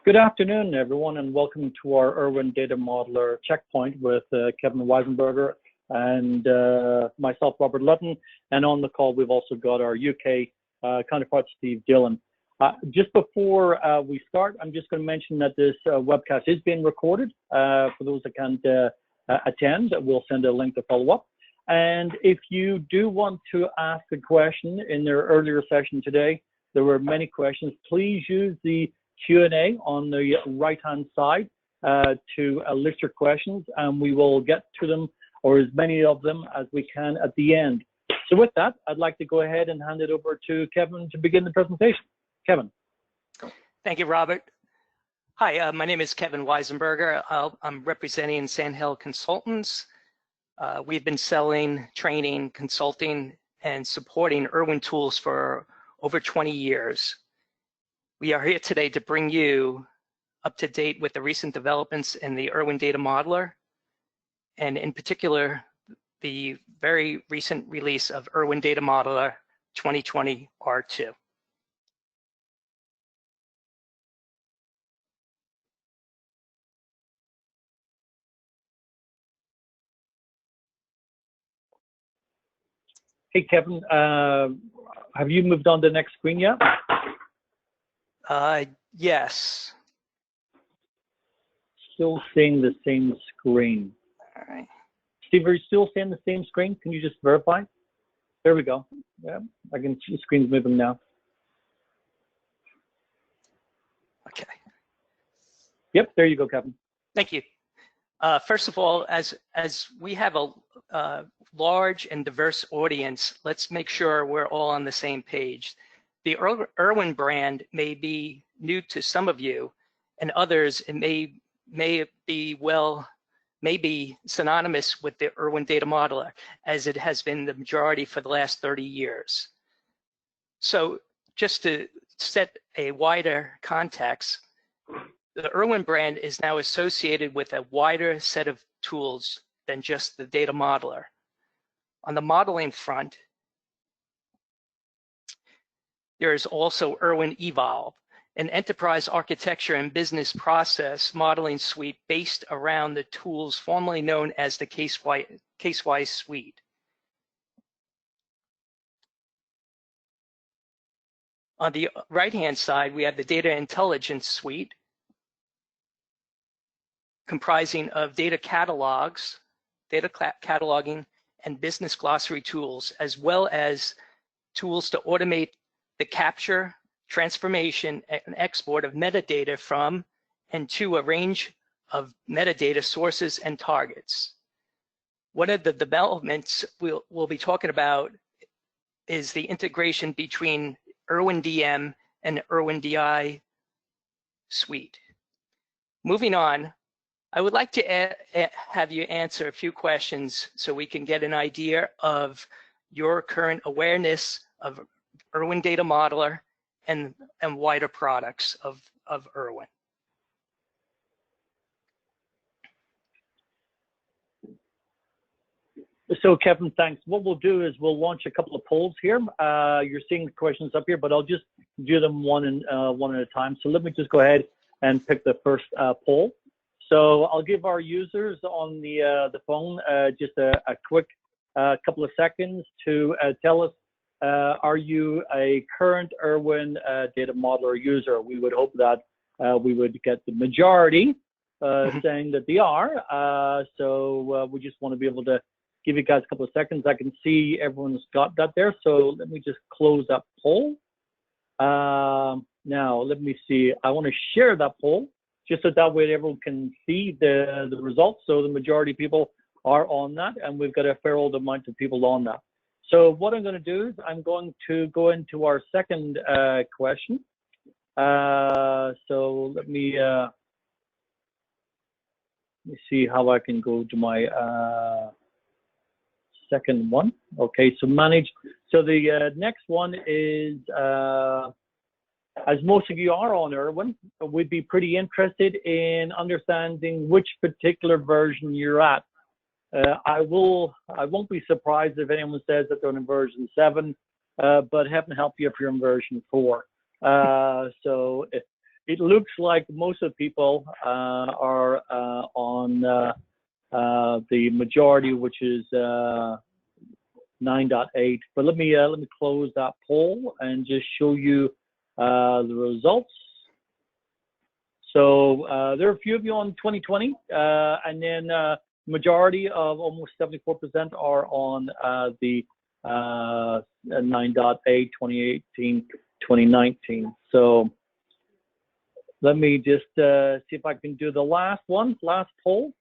Good afternoon, everyone, and welcome to our ERwin Data Modeler Checkpoint with Kevin Weisenberger and myself, Robert Lutton. And on the call, we've also got our UK counterpart, Steve Dillon. Just before we start, I'm just going to mention that this webcast is being recorded. For those that can't attend, we'll send a link to follow up. And if you do want to ask a question in their earlier session today, there were many questions. Please use the Q&A on the right-hand side to list your questions, and we will get to them, or as many of them as we can at the end. So with that, I'd like to go ahead and hand it over to Kevin to begin the presentation. Kevin. Thank you, Robert. Hi, my name is Kevin Weisenberger. I'm representing Sandhill Consultants. We've been selling, training, consulting, and supporting ERwin tools for over 20 years. We are here today to bring you up to date with the recent developments in the ERwin Data Modeler, and in particular, the very recent release of ERwin Data Modeler 2020 R2. Hey, Kevin, have you moved on to the next screen yet? Yes. Still seeing the same screen. All right. Steve, are you still seeing the same screen? Can you just verify? There we go. Yeah, I can see the screen's moving now. Okay. Yep, there you go, Kevin. Thank you. First of all, as we have a large and diverse audience, let's make sure we're all on the same page. The ERwin brand may be new to some of you, and others it may be synonymous with the ERwin Data Modeler, as it has been the majority for the last 30 years. So just to set a wider context, the ERwin brand is now associated with a wider set of tools than just the data modeler. On the modeling front, there is also ERwin Evolve, an enterprise architecture and business process modeling suite based around the tools formerly known as the Casewise suite. On the right-hand side, we have the Data Intelligence suite, comprising of data catalogs, data cataloging, and business glossary tools, as well as tools to automate the capture, transformation, and export of metadata from and to a range of metadata sources and targets. One of the developments we'll be talking about is the integration between ERwin DM and ERwin-DI suite. Moving on, I would like to have you answer a few questions so we can get an idea of your current awareness of ERwin Data Modeler and wider products of ERwin. So Kevin, thanks. What we'll do is we'll launch a couple of polls here. You're seeing the questions up here, but I'll just do them one at a time. So let me just go ahead and pick the first poll. So I'll give our users on the phone just a quick couple of seconds to tell us, are you a current ERwin Data Modeler user? We would hope that we would get the majority saying that they are. So we just want to be able to give you guys a couple of seconds. I can see everyone's got that there. So let me just close that poll. Now, let me see. I want to share that poll just so that way everyone can see the results. So the majority of people are on that, and we've got a fair old amount of people on that. So what I'm going to do is I'm going to go into our second question. So let me see how I can go to my second one. Okay, so manage. So the next one is, as most of you are on ERwin, we'd be pretty interested in understanding which particular version you're at. I won't be surprised if anyone says that they're in version 7, but heaven help you if you're in version 4. So it looks like most of the people are on the majority, which is 9.8. But let me close that poll and just show you the results. So there are a few of you on 2020, and then majority of almost 74% are on the 9.8, 2018, 2019. So let me just see if I can do the last poll,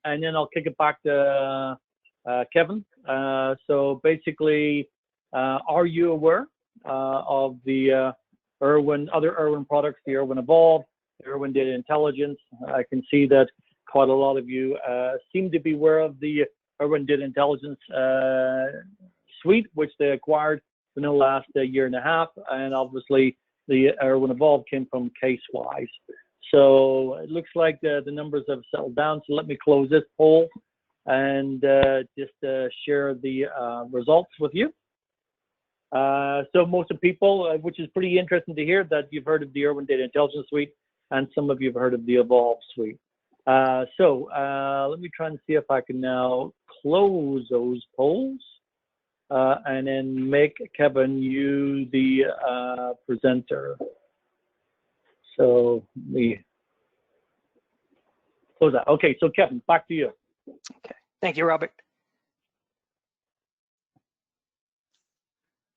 and then I'll kick it back to Kevin. So basically, are you aware of the ERwin, other ERwin products, the ERwin Evolve, the ERwin Data Intelligence? I can see that quite a lot of you seem to be aware of the ERwin Data Intelligence suite, which they acquired in the last year and a half, and obviously the ERwin Evolve came from Casewise. So it looks like the numbers have settled down. So let me close this poll and just share the results with you. So most of the people, which is pretty interesting to hear, that you've heard of the ERwin Data Intelligence Suite, and some of you have heard of the Evolve Suite. So let me try and see if I can now close those polls and then make Kevin you the presenter. So let me close that. Okay, so Kevin, back to you. Okay, thank you, Robert.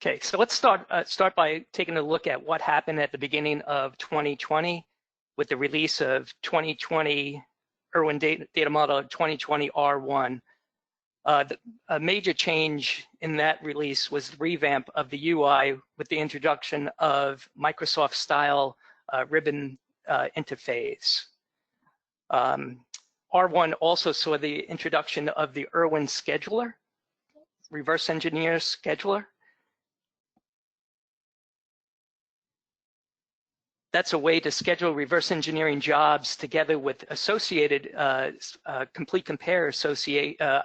Okay, so let's start by taking a look at what happened at the beginning of 2020 with the release of 2020 ERwin Data Model 2020 R1. A major change in that release was the revamp of the UI with the introduction of Microsoft-style ribbon interface. R1 also saw the introduction of the ERwin Scheduler, reverse engineer scheduler. That's a way to schedule reverse engineering jobs together with associated complete compare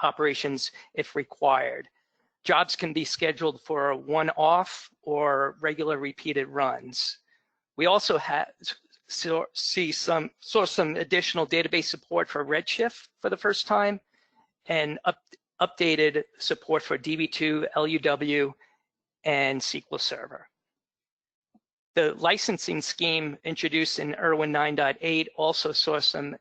operations if required. Jobs can be scheduled for one-off or regular repeated runs. We also saw some additional database support for Redshift for the first time, and updated support for DB2, LUW, and SQL Server. The licensing scheme introduced in ERwin 9.8 also saw some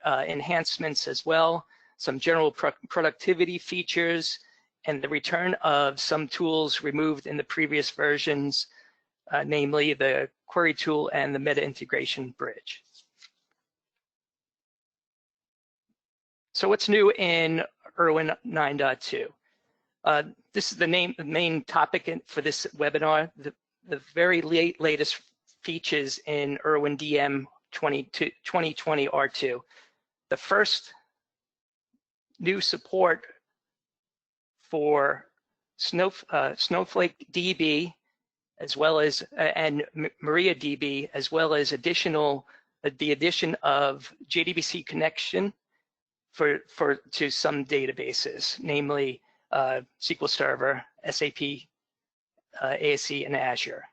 enhancements as well, some general productivity features, and the return of some tools removed in the previous versions, namely the query tool and the meta integration bridge. So what's new in ERwin 9.2? This is the main topic for this webinar. The very latest features in ERwin DM 2020 R2. The first new support for Snowflake DB, as well as and MariaDB, as well as the addition of JDBC connection to some databases, namely SQL Server, SAP, ASC, and Azure.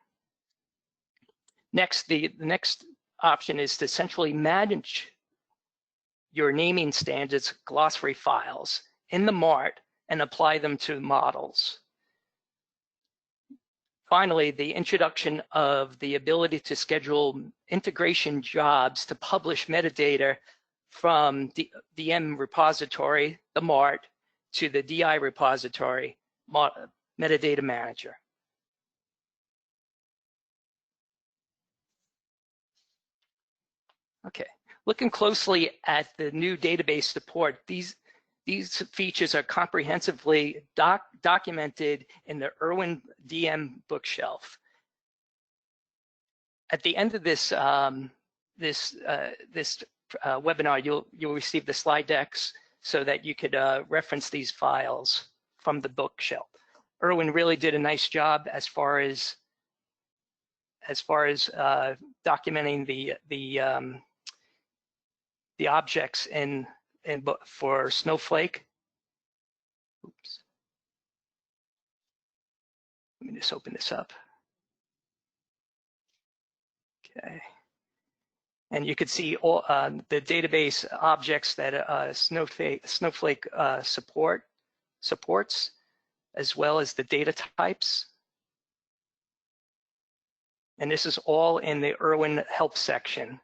Next, the next option is to centrally manage your naming standards glossary files in the Mart and apply them to models. Finally, the introduction of the ability to schedule integration jobs to publish metadata from the M repository, the Mart, to the DI repository, Metadata Manager. Okay, looking closely at the new database support, these features are comprehensively documented in the ERwin DM bookshelf. At the end of this webinar, you'll receive the slide decks so that you could reference these files from the bookshelf. ERwin really did a nice job as far as documenting the objects for Snowflake. Oops. Let me just open this up. Okay. And you could see all the database objects that Snowflake supports, as well as the data types. And this is all in the ERwin help section.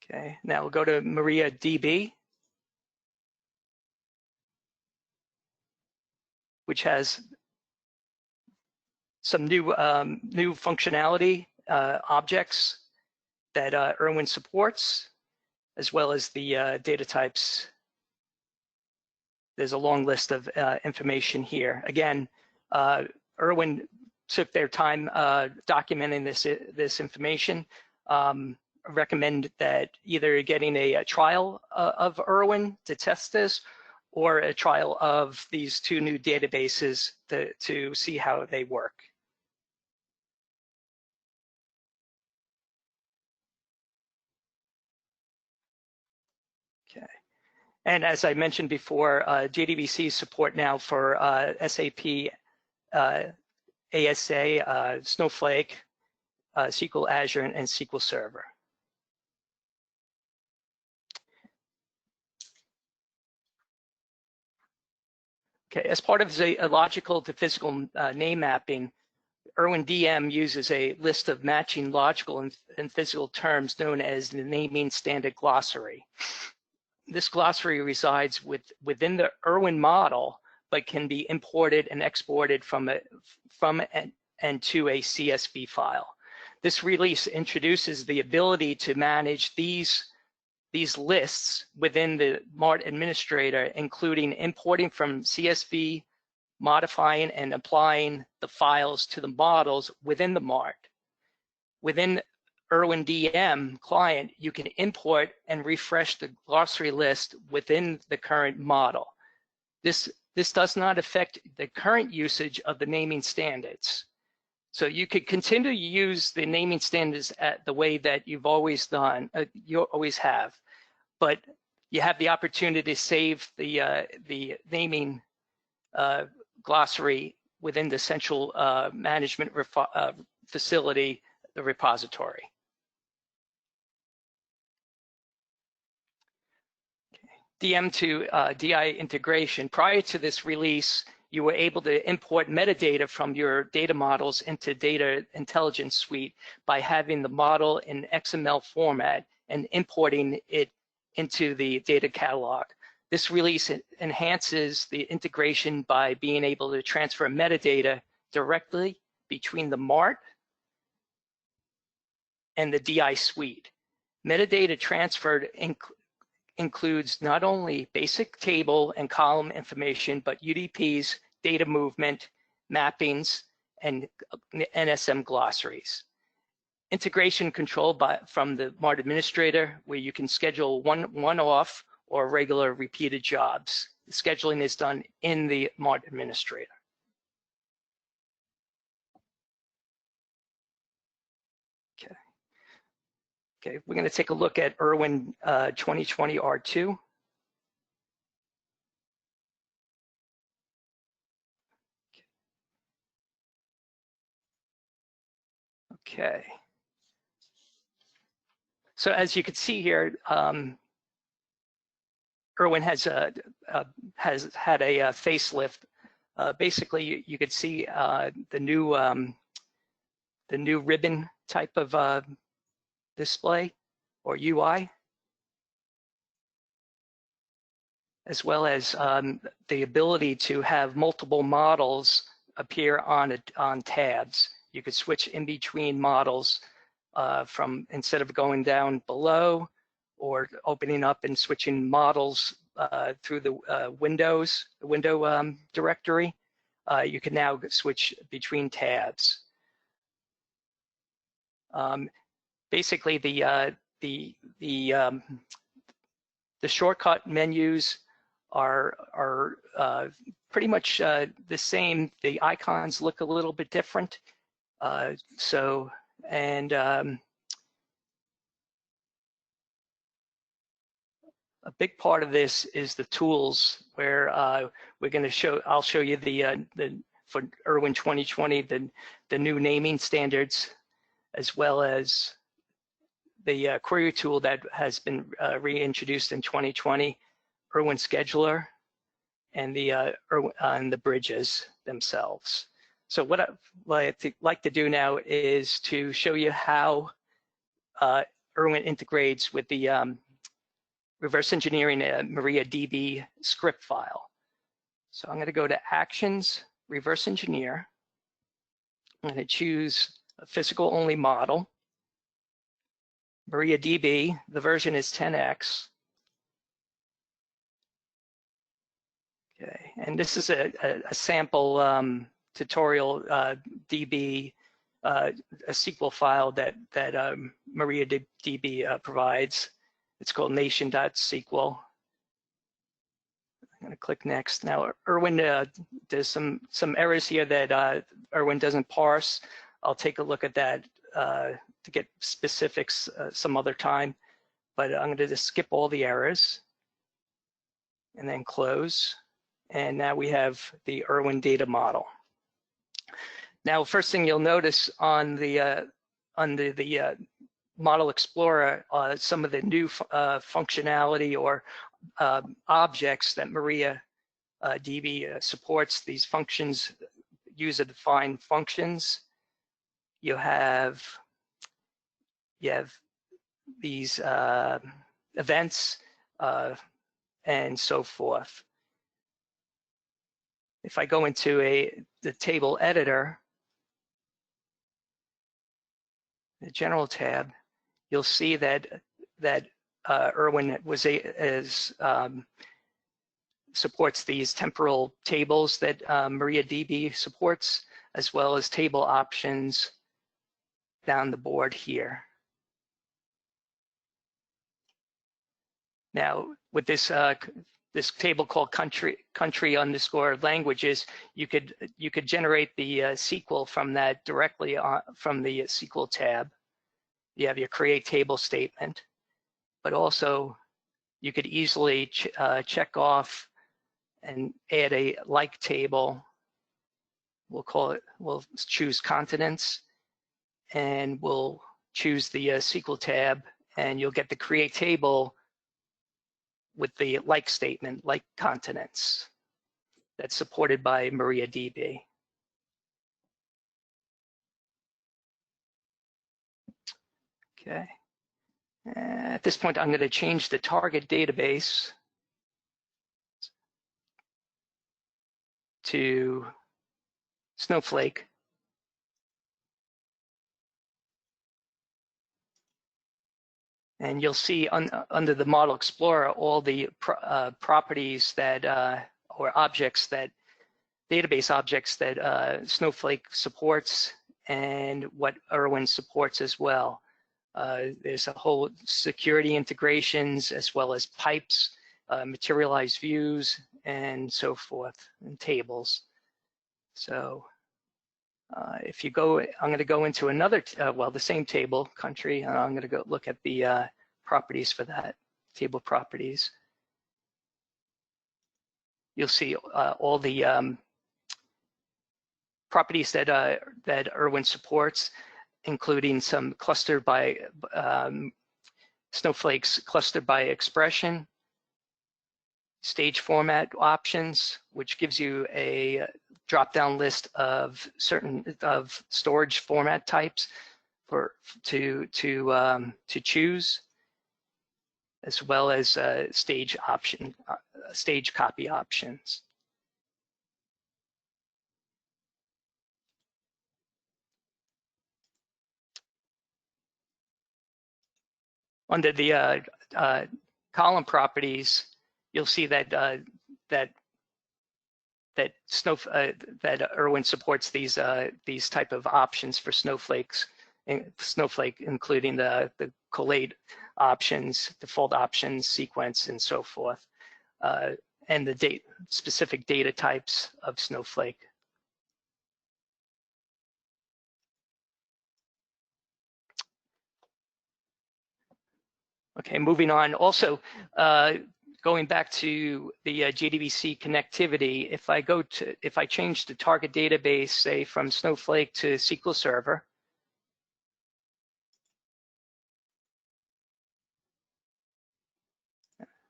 Okay, now we'll go to MariaDB, which has some new functionality objects that ERwin supports, as well as the data types. There's a long list of information here. Again, ERwin took their time documenting this information. I recommend that either getting a trial of ERwin to test this, or a trial of these two new databases to see how they work. Okay, and as I mentioned before, JDBC support now for SAP, ASA, Snowflake, SQL Azure, and SQL Server. Okay, as part of a logical to physical name mapping, ERwin DM uses a list of matching logical and physical terms known as the naming standard glossary. This glossary resides within the ERwin model, but can be imported and exported from and to a CSV file. This release introduces the ability to manage these lists within the Mart Administrator, including importing from CSV, modifying and applying the files to the models within the Mart. Within ERwin DM client, you can import and refresh the glossary list within the current model. This does not affect the current usage of the naming standards. So you could continue to use the naming standards at the way that you've always done, you always have, but you have the opportunity to save the naming glossary within the central management facility, the repository. M2DI Integration. Prior to this release, you were able to import metadata from your data models into Data Intelligence Suite by having the model in XML format and importing it into the data catalog. This release enhances the integration by being able to transfer metadata directly between the Mart and the DI suite. Metadata transferred includes not only basic table and column information, but UDPs, data movement, mappings, and NSM glossaries. Integration control from the Mart Administrator, where you can schedule one-off or regular repeated jobs. The scheduling is done in the Mart Administrator. Okay, we're going to take a look at ERwin 2020 R2. Okay. So as you can see here, ERwin has had a facelift. Basically, you could see the new ribbon type of display or UI, as well as the ability to have multiple models appear on tabs. You could switch in between models from, instead of going down below or opening up and switching models through the window directory, you can now switch between tabs. Basically, the shortcut menus are pretty much the same. The icons look a little bit different. A big part of this is the tools, where we're going to I'll show you the for ERwin 2020, the new naming standards, as well as the query tool that has been reintroduced in 2020, ERwin Scheduler, and the bridges themselves. So what I'd like to do now is to show you how ERwin integrates with the reverse engineering MariaDB script file. So I'm going to go to Actions, Reverse Engineer. I'm going to choose a physical only model. MariaDB, the version is 10x. Okay, and this is a sample tutorial DB, a SQL file that MariaDB provides. It's called nation.sql. I'm going to click next. Now, ERwin, there's some errors here that ERwin doesn't parse. I'll take a look at that to get specifics some other time, but I'm going to just skip all the errors and then close. And now we have the ERwin data model. Now, first thing you'll notice on the Model Explorer, some of the new functionality or objects that MariaDB supports. These functions, user-defined functions. You have these events and so forth. If I go into the table editor, the general tab, you'll see that ERwin supports these temporal tables that MariaDB supports, as well as table options down the board here. Now, with this table called country underscore languages, you could generate the SQL from that directly from the SQL tab. You have your create table statement, but also you could easily check off and add a like table. We'll choose continents, and we'll choose the SQL tab, and you'll get the create table with the like statement, like continents, that's supported by MariaDB. Okay. At this point, I'm going to change the target database to Snowflake. And you'll see under the Model Explorer all the properties that, or objects that, database objects that Snowflake supports and what ERwin supports as well. There's a whole security integrations as well as pipes, materialized views, and so forth, and tables. So if you go, I'm going to go into another, the same table, country, and I'm going to go look at the properties for that, table properties. You'll see all the properties that ERwin supports, including some clustered by Snowflake's clustered by expression, stage format options, which gives you a drop-down list of storage format types to choose, as well as stage copy options. Under the column properties, you'll see that ERwin supports these type of options for Snowflake, including the collate options, default options, sequence, and so forth, and the specific data types of Snowflake. Okay, moving on. Also, going back to the JDBC connectivity, if I change the target database, say from Snowflake to SQL Server,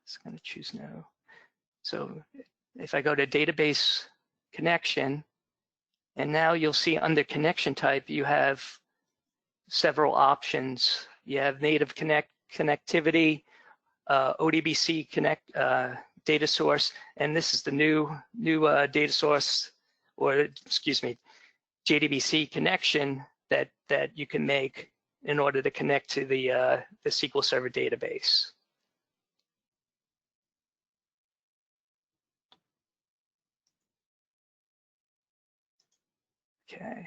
it's going to choose no. So if I go to database connection, and now you'll see under connection type, you have several options. You have native connectivity, ODBC connect data source, and this is the new data source, or excuse me, JDBC connection that you can make in order to connect to the SQL Server database. Okay,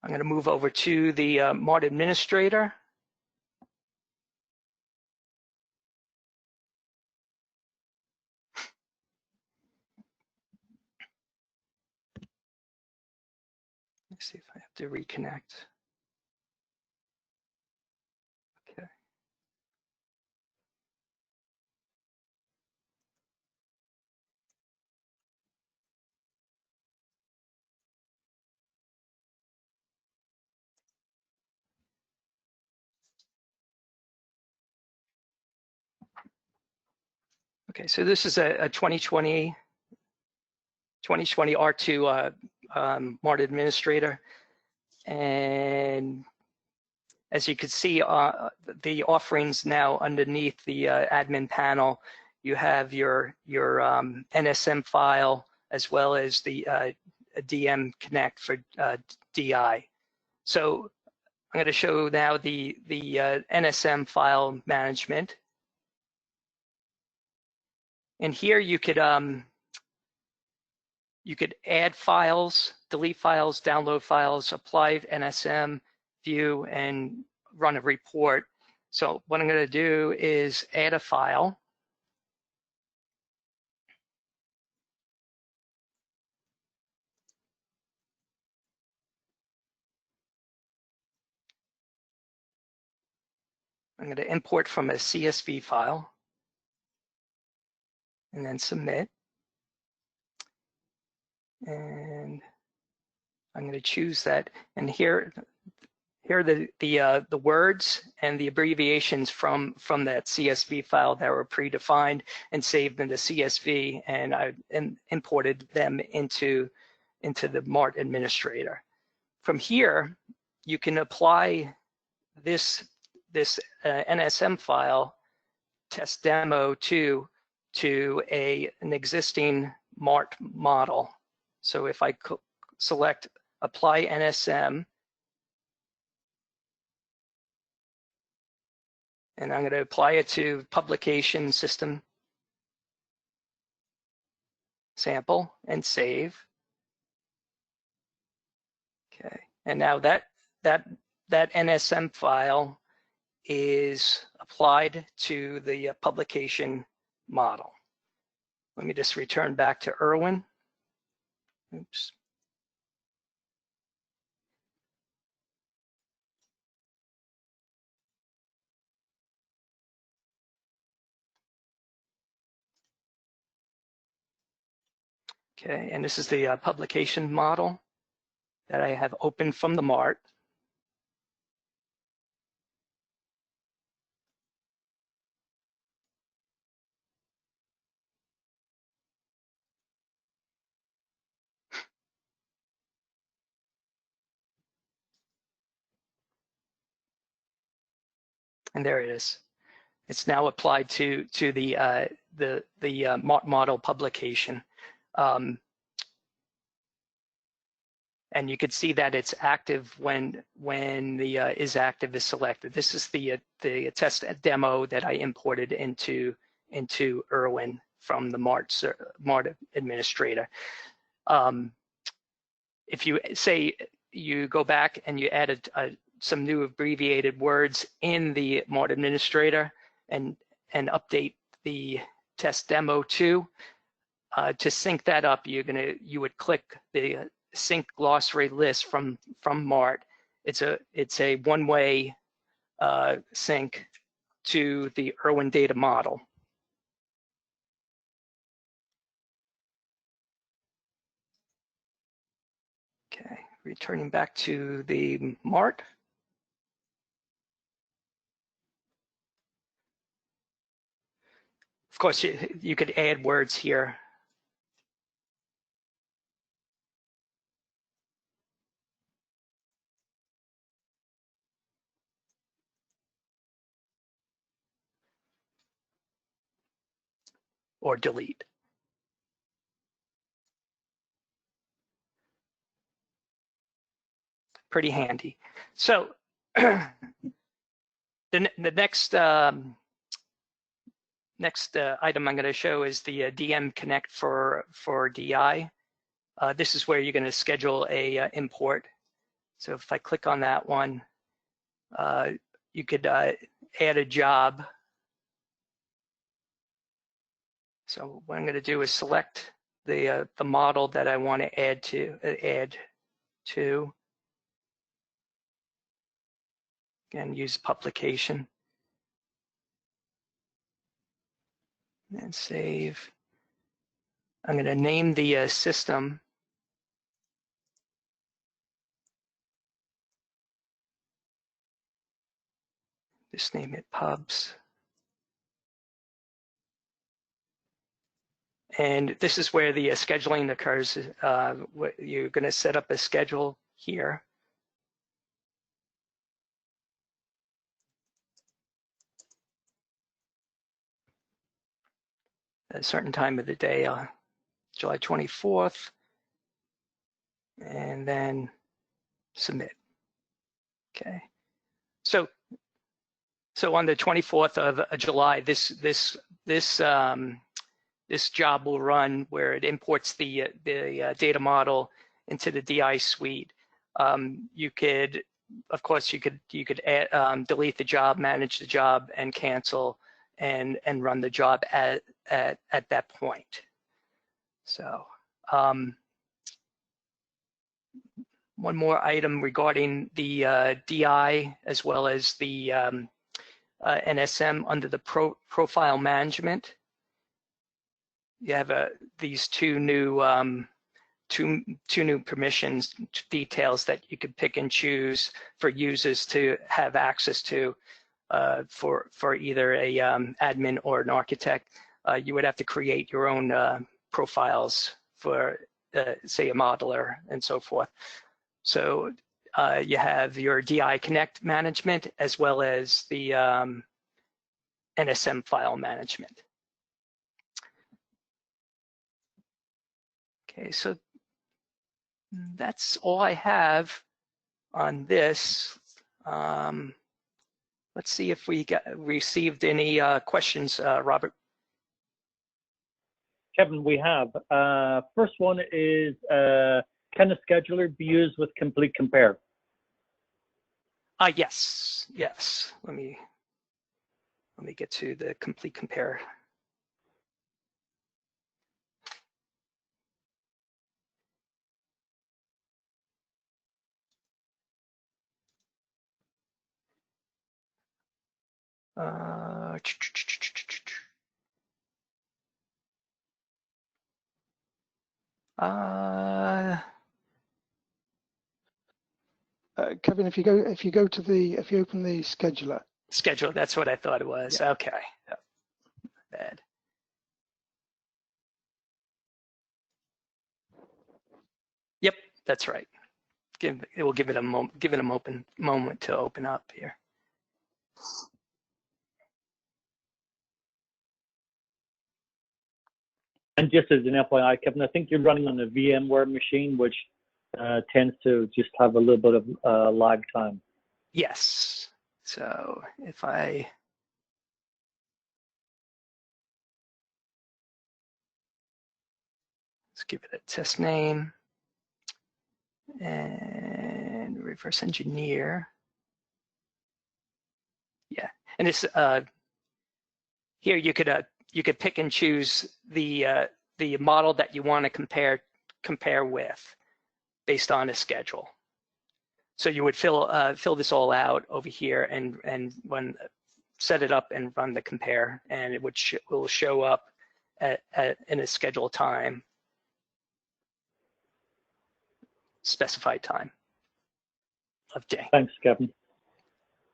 I'm going to move over to the Mart Administrator. Let's see if I have to reconnect. Okay. Okay, so this is a 2020 R2 Mart Administrator, and as you can see, the offerings now underneath the admin panel, you have your NSM file as well as the DM Connect for DI. So I'm going to show now the NSM file management. And here you could add files, delete files, download files, apply NSM, view, and run a report. So what I'm going to do is add a file. I'm going to import from a CSV file and then submit. And I'm going to choose that. And here are the words and the abbreviations from that CSV file that were predefined and saved in the CSV, and I imported them into the Mart Administrator. From here, you can apply this NSM file test demo to an existing Mart model. So if I select apply NSM, and I'm going to apply it to publication system sample and save. Okay, and now that NSM file is applied to the publication model. Let me just return back to ERwin. Oops. Okay, and this is the publication model that I have opened from the Mart. And there it is. It's now applied to the Mart model publication. And you can see that it's active when the is active is selected. This is the test demo that I imported into ERwin from the Mart Administrator. If you say you go back and you added some new abbreviated words in the Mart Administrator and update the test demo to sync that up, you would click the sync glossary list from Mart. It's a one-way sync to the ERwin data model. returning back to the Mart. Of course, you could add words here. Or delete. Pretty handy. So the next item I'm going to show is the DM Connect for DI. This is where you're going to schedule a import. So if I click on that one, you could add a job. So what I'm going to do is select the model that I want to add to, and use publication, and save. I'm going to name the system. Just name it pubs. And this is where the scheduling occurs. You're going to set up a schedule here. At a certain time of the day, July 24th, and then submit. Okay. So on the 24th of July, this job will run where it imports the data model into the DI suite. You could, of course, you could add, delete the job, manage the job, and cancel, and run the job at that point. So one more item regarding the DI as well as the NSM under the profile management. You have these two new permissions details that you could pick and choose for users to have access to for either a admin or an architect. You would have to create your own profiles for, say, a modeler and so forth. So you have your DI Connect management as well as the NSM file management. Okay, so that's all I have on this. Let's see if we received any questions, Robert. Kevin, we have. First one is, can a scheduler be used with complete compare? Yes. Let me get to the complete compare. Kevin, if you open the scheduler. Schedule, that's what I thought it was. Yeah. Okay. Bad. Yep, that's right. It will give it a moment to open up here. And just as an FYI, Kevin, I think you're running on a VMware machine, which tends to just have a little bit of lag time. Yes. So if let's give it a test name and reverse engineer. Yeah, and it's here you could pick and choose the model that you want to compare with based on a schedule. So you would fill this all out over here and set it up and run the compare, and it will show up in a scheduled time. specified time of day. Thanks, Kevin.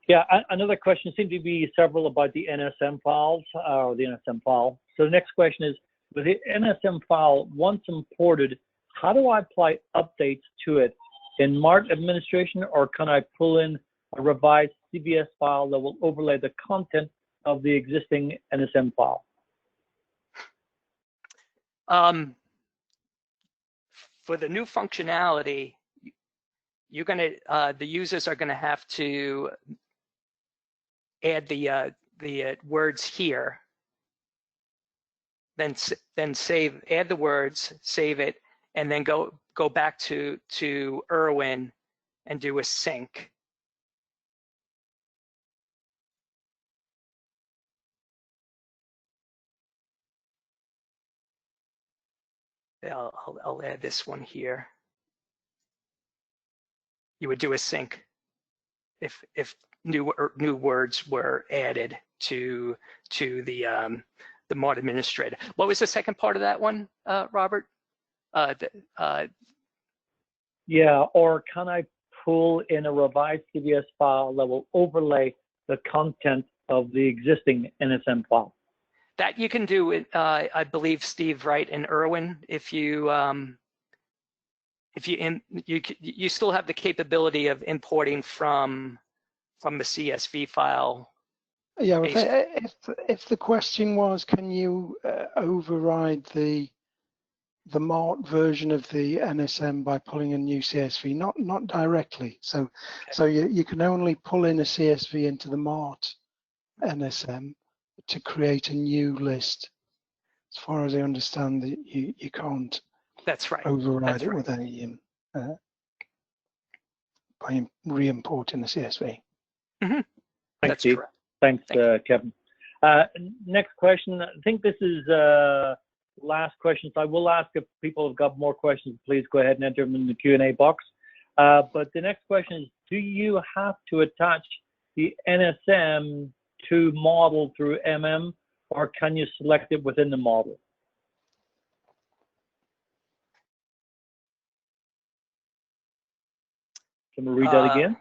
Yeah, another question seemed to be several about the NSM files, or the NSM file. So the next question is, with the NSM file, once imported, how do I apply updates to it in Mart Administration, or can I pull in a revised CVS file that will overlay the content of the existing NSM file? For the new functionality, you're gonna the users are gonna have to add the words here, then add the words, save it, and then go back to ERwin and do a sync. I'll add this one here. You would do a sync if new words were added to the Mart Administrator. What was the second part of that one, Robert? Yeah, or can I pull in a revised CVS file that will overlay the content of the existing NSM file? That you can do it, I believe, Steve, right, in ERwin. If you you still have the capability of importing from the CSV file. Yeah, if the question was, can you override the Mart version of the NSM by pulling a new CSV? Not directly. So okay. So you can only pull in a CSV into the Mart NSM to create a new list. As far as I understand, that you can't. That's right. Override it with any by re-importing the CSV. Mm-hmm. Thanks, Steve. Correct. Thanks, Kevin. Next question. I think this is last question. So I will ask if people have got more questions. Please go ahead and enter them in the Q&A box. But the next question is: do you have to attach the NSM to model through MM, or can you select it within the model? Can we read that again?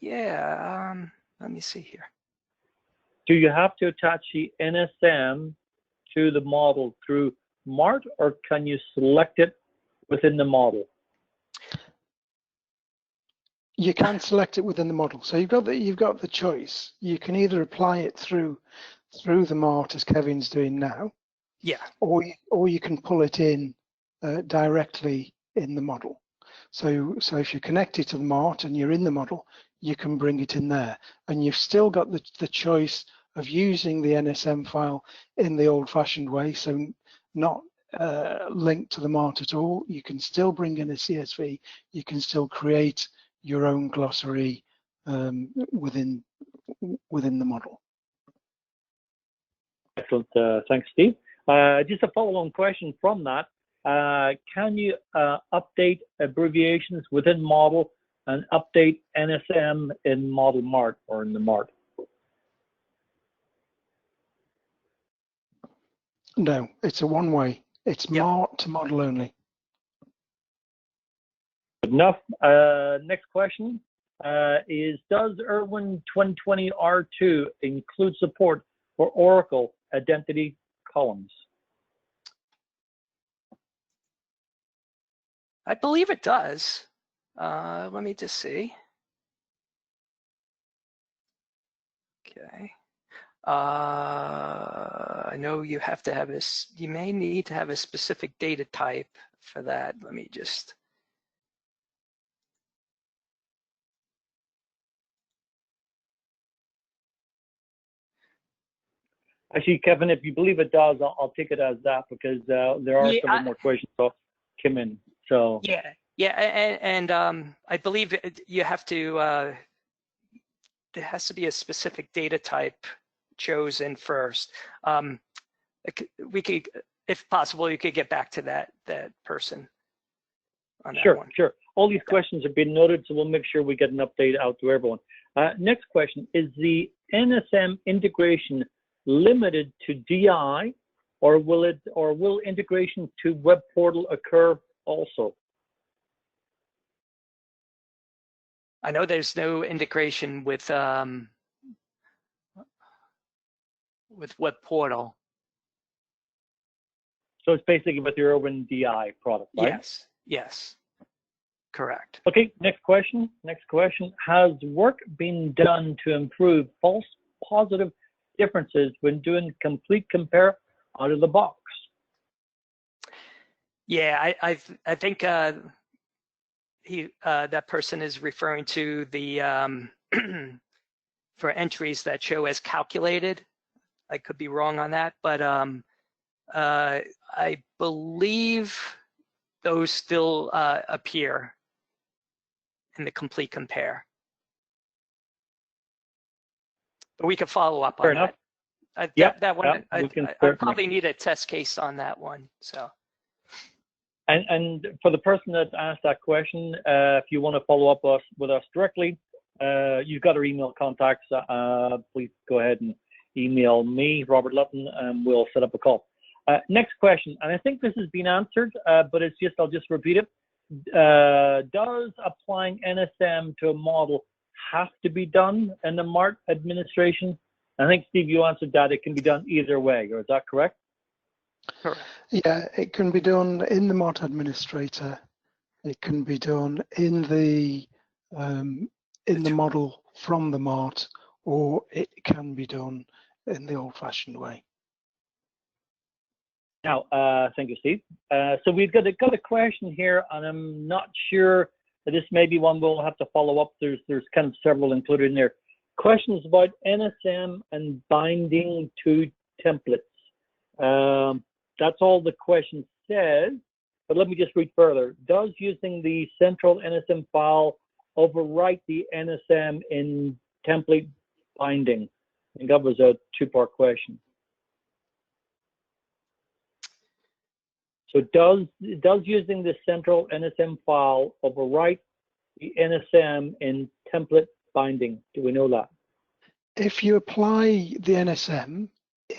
Yeah, let me see here. Do you have to attach the NSM to the model through Mart, or can you select it within the model? You can select it within the model. So you've got the choice. You can either apply it through the Mart, as Kevin's doing now. Yeah. Or you can pull it in directly in the model. So if you're connected to the Mart and you're in the model, you can bring it in there, and you've still got the choice of using the NSM file in the old-fashioned way, so not linked to the Mart at all. You can still bring in a CSV. You can still create your own glossary within the model. Excellent. Thanks, Steve. Just a follow-on question from that. Can you update abbreviations within model and update NSM in model Mart or in the Mart? No, it's a one-way. It's yep. Mart to model only. Good enough. Next question is: does ERwin 2020 R2 include support for Oracle identity columns? I believe it does. Let me just see. Okay. I know you have to have this. You may need to have a specific data type for that. Let me just. Actually, Kevin, if you believe it does, I'll take it as that, because there are several more questions that come in. So yeah, and I believe you have to. There has to be a specific data type chosen first. We could, if possible, you could get back to that person on that one. Sure. All these questions have been noted, so we'll make sure we get an update out to everyone. Next question: is the NSM integration limited to DI, or will integration to web portal occur also? I know there's no integration with Web Portal. So it's basically with your ERwin product, right? Yes, yes, correct. Okay, next question. Next question. Has work been done to improve false positive differences when doing complete compare out of the box? Yeah, I think that person is referring to the for entries that show as calculated. I could be wrong on that, but I believe those still appear in the complete compare. But we could follow up on that. That one, I probably need a test case on that one. So. And for the person that asked that question, if you want to follow up with us directly, you've got our email contacts. Please go ahead and email me, Robert Lutton, and we'll set up a call. Next question, and I think this has been answered, but it's just, I'll just repeat it. Does applying NSM to a model have to be done in the Mart administration? I think, Steve, you answered that. It can be done either way, or is that correct? Correct. Yeah, it can be done in the Mart Administrator. It can be done in the model from the Mart, or it can be done in the old-fashioned way. Now, thank you, Steve. So we've got a question here, and I'm not sure that this may be one we'll have to follow up. There's kind of several included in there. Questions about NSM and binding to templates. That's all the question says, but let me just read further. Does using the central NSM file overwrite the NSM in template binding? I think that was a two-part question. So does using the central NSM file overwrite the NSM in template binding? Do we know that? If you apply the NSM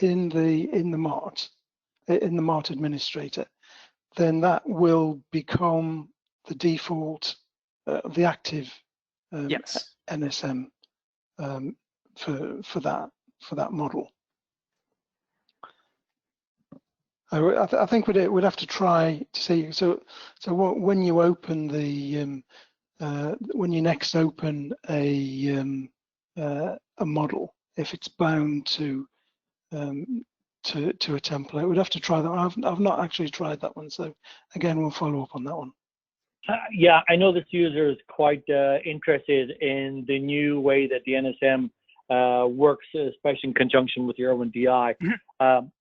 in the Mart Administrator, then that will become the default, the active yes. NSM for that model. I think we'd have to try to see. So when you open the when you next open a model, if it's bound to a template, we'd have to try that. I've not actually tried that one, so again, we'll follow up on that one. Yeah, I know this user is quite interested in the new way that the NSM works, especially in conjunction with your ERwin.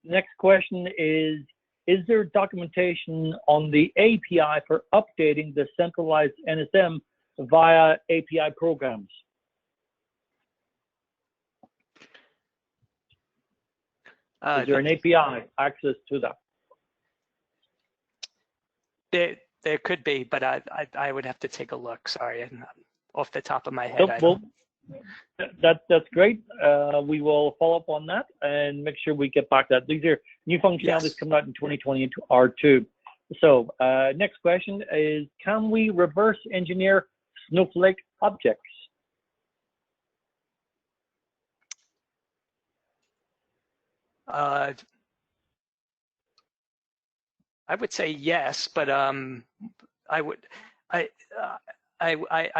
Next question is there documentation on the API for updating the centralized NSM via API programs? Is there an API access to that? There could be, but I would have to take a look. Sorry, off the top of my head. Well, that's great. We will follow up on that and make sure we get back to that. These are new functionalities coming out in 2020 into R2. So next question is, can we reverse engineer Snowflake objects? I would say yes, but I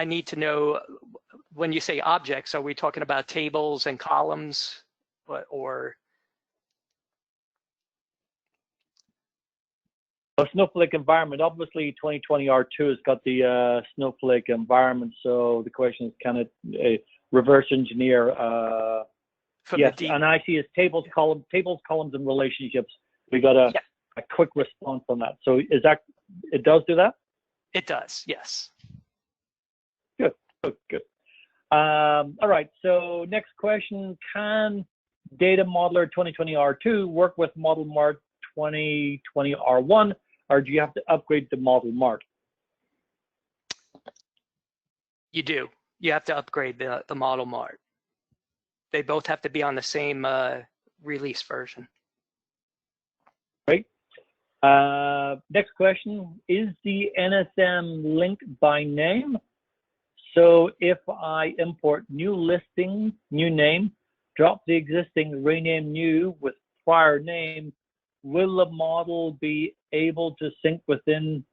need to know, when you say objects, are we talking about tables and columns, or? A Snowflake environment, obviously 2020 R2 has got the Snowflake environment, so the question is, can it reverse engineer? Yes, and I see it's tables, columns, and relationships. We got a quick response on that. So is that, it does do that? It does, yes. Good. All right, so next question, can Data Modeler 2020 R2 work with Model Mart 2020 R1, or do you have to upgrade the Model Mart? You do. You have to upgrade the Model Mart. They both have to be on the same release version. Great. Next question, is the NSM linked by name? So if I import new listing, new name, drop the existing, rename new with prior name, will the model be able to sync within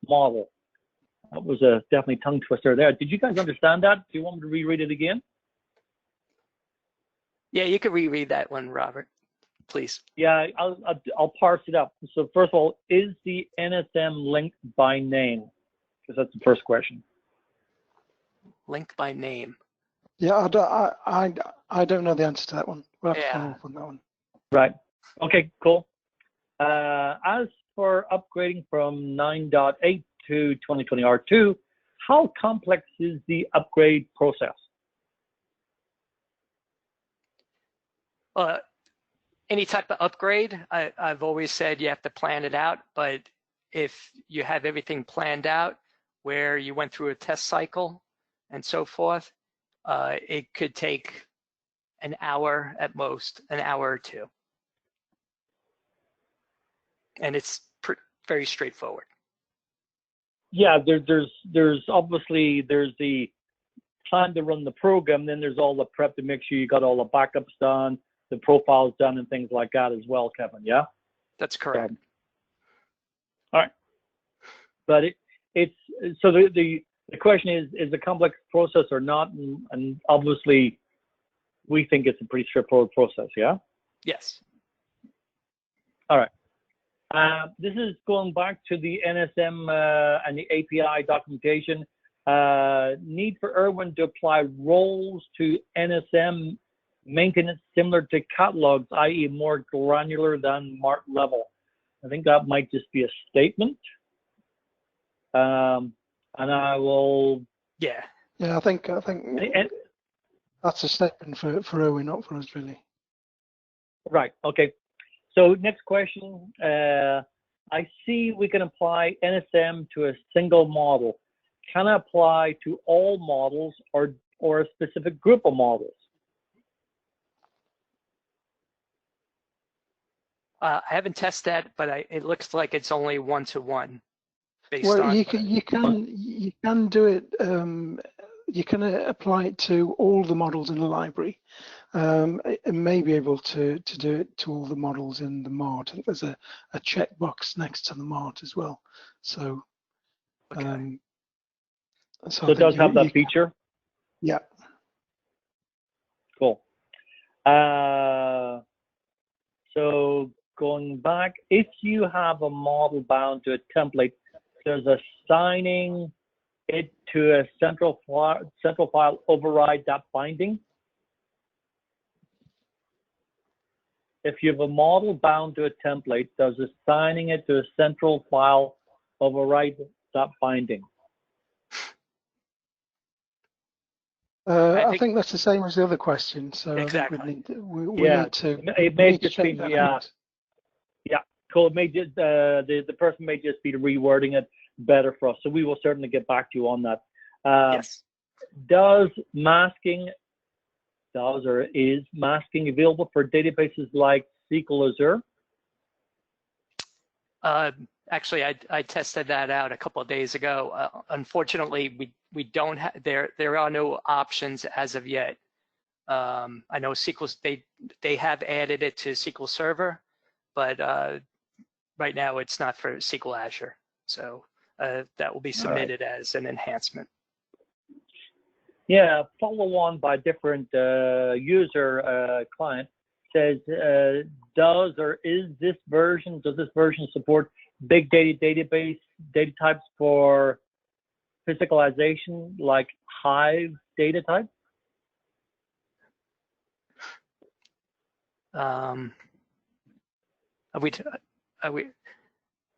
model? That was a definitely tongue twister there. Did you guys understand that? Do you want me to reread it again? Yeah, you could reread that one, Robert, please. Yeah, I'll parse it up. So first of all, is the NSM linked by name? Because that's the first question. Link by name. Yeah, I don't know the answer to that one. We'll have to follow up on that one. Right. Okay, cool. As for upgrading from 9.8 to 2020 R2, how complex is the upgrade process? Any type of upgrade, I've always said you have to plan it out, but if you have everything planned out where you went through a test cycle and so forth, it could take an hour at most, an hour or two. And it's very straightforward. Yeah, there's obviously the time to run the program, then there's all the prep to make sure you got all the backups done, the profiles done, and things like that as well, Kevin. Yeah, that's correct. All right, but it's so the question is a complex process or not, and obviously we think it's a pretty straightforward process. Yeah. Yes. All right. This is going back to the NSM and the API documentation. Need for ERwin to apply roles to NSM maintenance similar to catalogs, i.e. more granular than Mart level. I think that might just be a statement. And I will. Yeah, I think that's a statement for ERwin, not for us really. Right. Okay. So next question. I see we can apply NSM to a single model. Can I apply to all models or a specific group of models? I haven't tested that, but it looks like it's only one-to-one. Well, you can do it. You can apply it to all the models in the library. It may be able to do it to all the models in the Mart. I think there's a checkbox next to the Mart as well. So, okay. So it does have that feature? Yeah. Cool. So going back, if you have a model bound to a template, does assigning it to a central file override that binding? If you have a model bound to a template, does assigning it to a central file override that binding? I think that's the same as the other question. So exactly. I think we need to. It may just be yeah. Cool. It may just the person may just be rewording it better for us. So we will certainly get back to you on that. Yes. Is masking available for databases like SQL Azure? Actually, I tested that out a couple of days ago. Unfortunately, we don't have there are no options as of yet. I know SQL they have added it to SQL Server, but right now it's not for SQL Azure. So that will be submitted as an enhancement. Yeah, follow on by different user client says does this version support big data database data types for physicalization like Hive data type?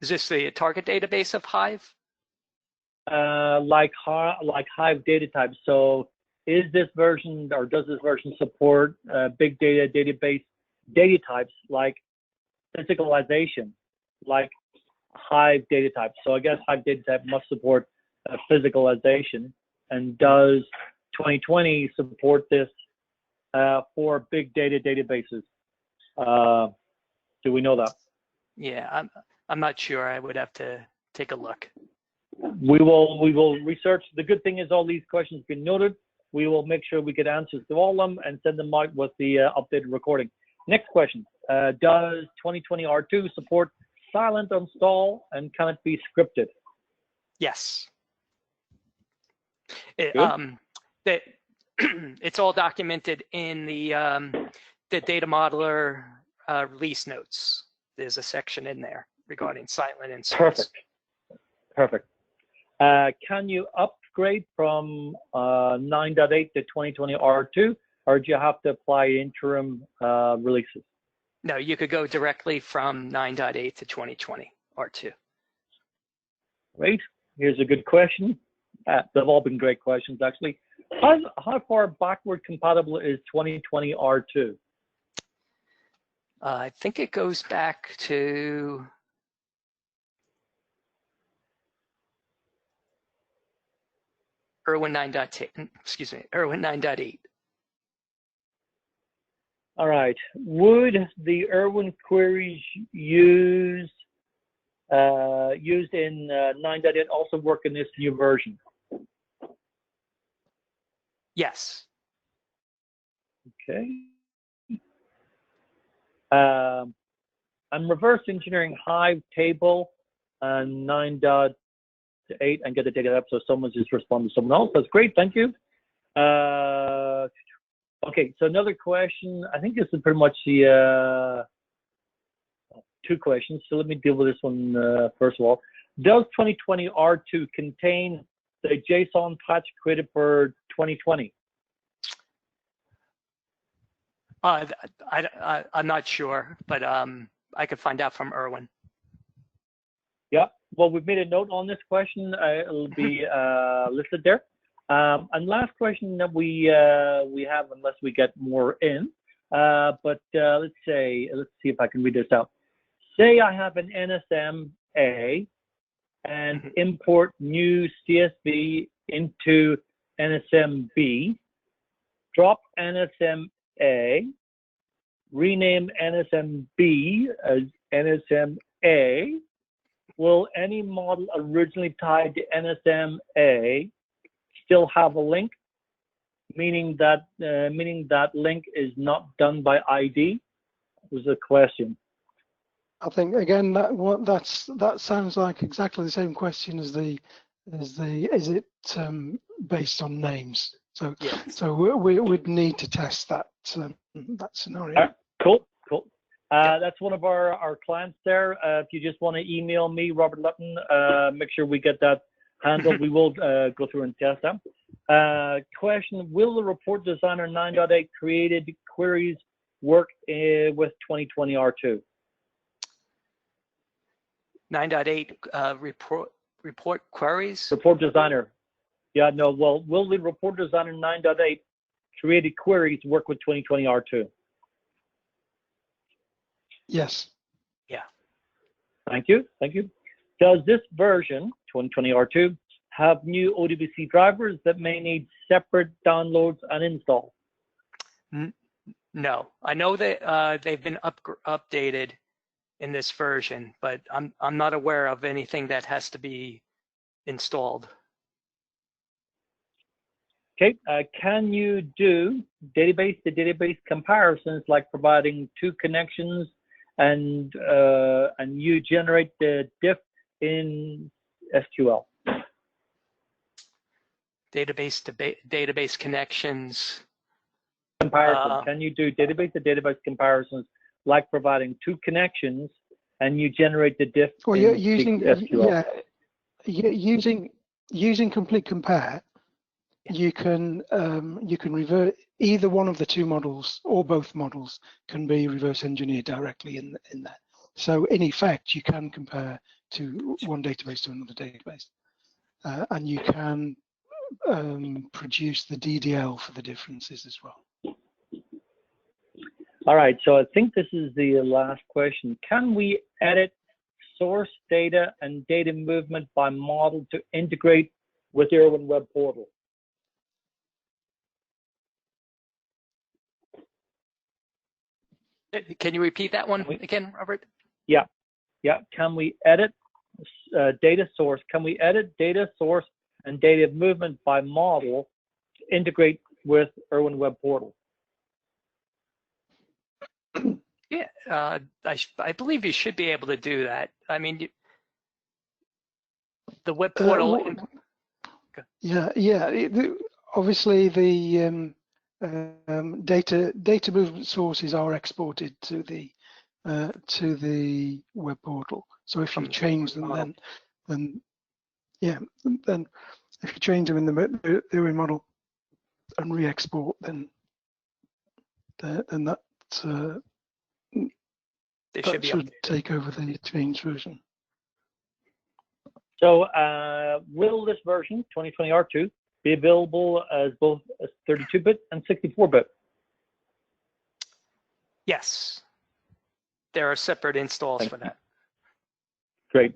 Is this the target database of Hive? Like Hive data types. So is this version or does this version support big data database data types like physicalization, like Hive data types? So I guess Hive data type must support physicalization. And does 2020 support this for big data databases? Do we know that? Yeah, I'm not sure. I would have to take a look. We will research. The good thing is all these questions have been noted. We will make sure we get answers to all of them and send them out with the updated recording. Next question. Does 2020 R2 support silent install, and can it be scripted? Yes. It's all documented in the data modeler release notes. There's a section in there regarding silent installs. Perfect. Can you upgrade from 9.8 to 2020 R2, or do you have to apply interim releases? No, you could go directly from 9.8 to 2020 R2. Great. Here's a good question. They've all been great questions, actually. How far backward compatible is 2020 R2? I think it goes back to ERwin 9.8. All right. Would the ERwin queries used in 9.8 also work in this new version? Yes. Okay. I'm reverse engineering Hive table and 9.8 and get the data up, so someone just respond to someone else. That's great. Thank you. Okay, so another question. I think this is pretty much the two questions. So let me deal with this one first of all. Does 2020 R2 contain the JSON patch created for 2020? I'm not sure, but I could find out from ERwin. Yeah, well, we've made a note on this question. It'll be listed there. And last question that we have, unless we get more in, but let's see if I can read this out. Say I have an NSM-A and import new CSV into NSM-B, drop NSM-A, rename NSM-B as NSM-A. Will any model originally tied to NSM-A still have a link, meaning that link is not done by ID? Was the question. I think again that sounds like exactly the same question as the is it based on names? So yes. So we would need to test that that scenario. Cool. That's one of our clients there. If you just want to email me, Robert Lutton, make sure we get that handled. We will go through and test them. Question, will the report designer 9.8 created queries work with 2020 R2? 9.8 report queries? Report designer. Yeah, no, well, will the report designer 9.8 created queries work with 2020 R2? Yes. Yeah. Thank you. Does this version, 2020 R2, have new ODBC drivers that may need separate downloads and install? No, I know that they've been updated in this version, but I'm not aware of anything that has to be installed. Okay, can you do database to database comparisons, like providing two connections and you generate the diff in SQL? Database to database connections. Comparison. Can you do database to database comparisons, like providing two connections and you generate the diff in SQL? Using complete compare, you can revert either one of the two models or both models can be reverse engineered directly in there. So in effect, you can compare to one database to another database, and you can produce the DDL for the differences as well. All right, so I think this is the last question. Can we edit source data and data movement by model to integrate with ERwin Web Portal? Can you repeat that one again, Robert? Yeah. Yeah, can we edit data source? Can we edit data source and data movement by model to integrate with ERwin Web Portal? Yeah, I believe you should be able to do that. I mean, the web portal. Obviously, the data movement sources are exported to the web portal. So if you change them, then if you change them in the ERwin model and re-export, then that should take over the changed version. So will this version, 2020 R2, be available as both 32-bit and 64-bit? Yes. There are separate installs for that. Great.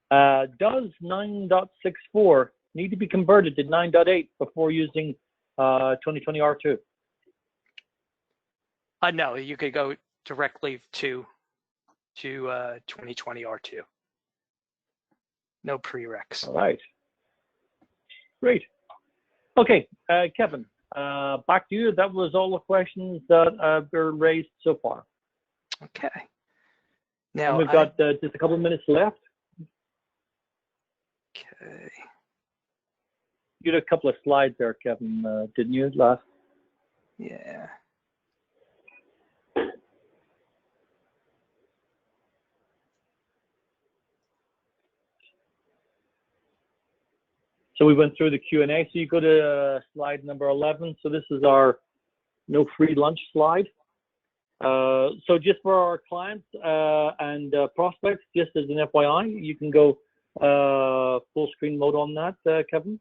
Does 9.64 need to be converted to 9.8 before using 2020 R2? No, you could go directly to 2020 R2. No prereqs. All right. Great. Okay, Kevin, back to you. That was all the questions that were raised so far. Okay. Now and we've got just a couple of minutes left. Okay. You had a couple of slides there, Kevin, didn't you, last? Yeah. So we went through the Q&A. So you go to slide number 11. So this is our no free lunch slide. So just for our clients and prospects, just as an FYI, you can go full screen mode on that, Kevin.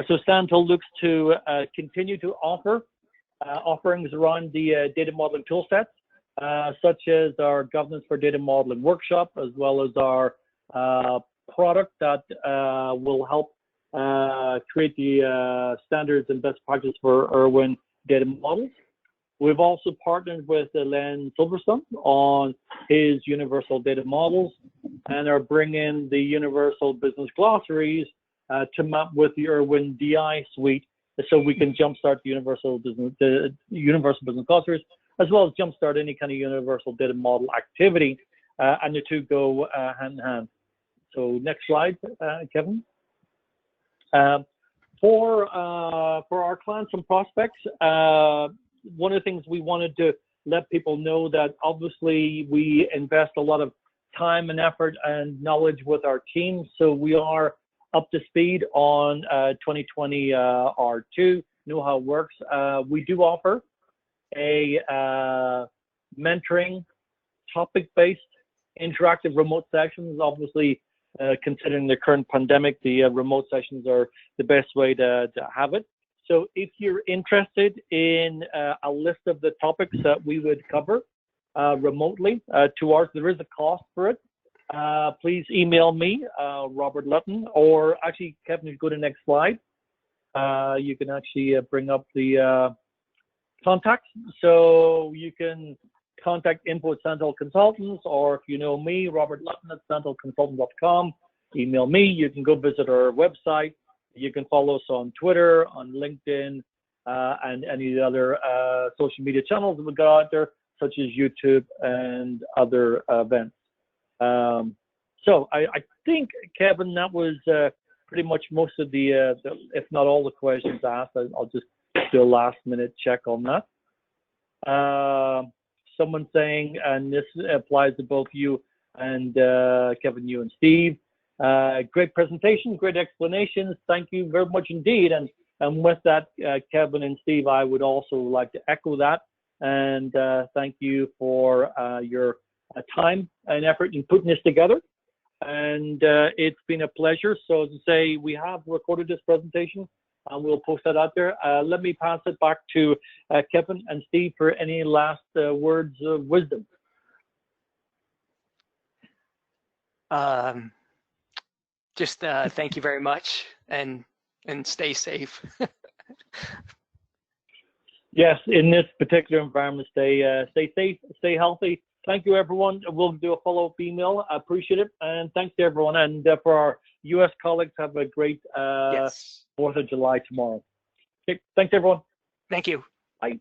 So Santel looks to continue to offer offerings around the data modeling tool sets, such as our governance for data modeling workshop, as well as our product that will help create the standards and best practices for ERwin data models. We've also partnered with Len Silverstone on his universal data models and are bringing the universal business glossaries to map with the ERwin-DI suite, so we can jumpstart the universal business glossaries, as well as jumpstart any kind of universal data model activity, and the two go hand in hand. So next slide, Kevin. For our clients and prospects, one of the things we wanted to let people know that obviously we invest a lot of time and effort and knowledge with our team, so we are up to speed on 2020 R2, know how it works. We do offer a mentoring, topic-based, interactive remote sessions. Obviously, considering the current pandemic, the remote sessions are the best way to have it. So if you're interested in a list of the topics that we would cover remotely to ours, there is a cost for it. Please email me, Robert Lutton, or actually, Kevin, if you go to the next slide, you can actually bring up the contacts. So you can contact info at Santel Consultants, or if you know me, Robert Lutton at santelconsultant.com, email me. You can go visit our website. You can follow us on Twitter, on LinkedIn, and any of the other social media channels that we got out there, such as YouTube and other events. So I think, Kevin, that was pretty much most of the, if not all the questions asked. I'll just do a last minute check on that. Someone saying, and this applies to both you and Kevin, you and Steve, great presentation, great explanations. Thank you very much indeed. And with that, Kevin and Steve, I would also like to echo that and thank you for your time and effort in putting this together. And it's been a pleasure. So to say, we have recorded this presentation and we'll post that out there. Let me pass it back to Kevin and Steve for any last words of wisdom. Just thank you very much and stay safe. Yes, in this particular environment, stay safe, stay healthy. Thank you, everyone. We'll do a follow-up email. I appreciate it. And thanks to everyone. And for our U.S. colleagues, have a great Yes. 4th of July tomorrow. Okay, thanks, everyone. Thank you. Bye.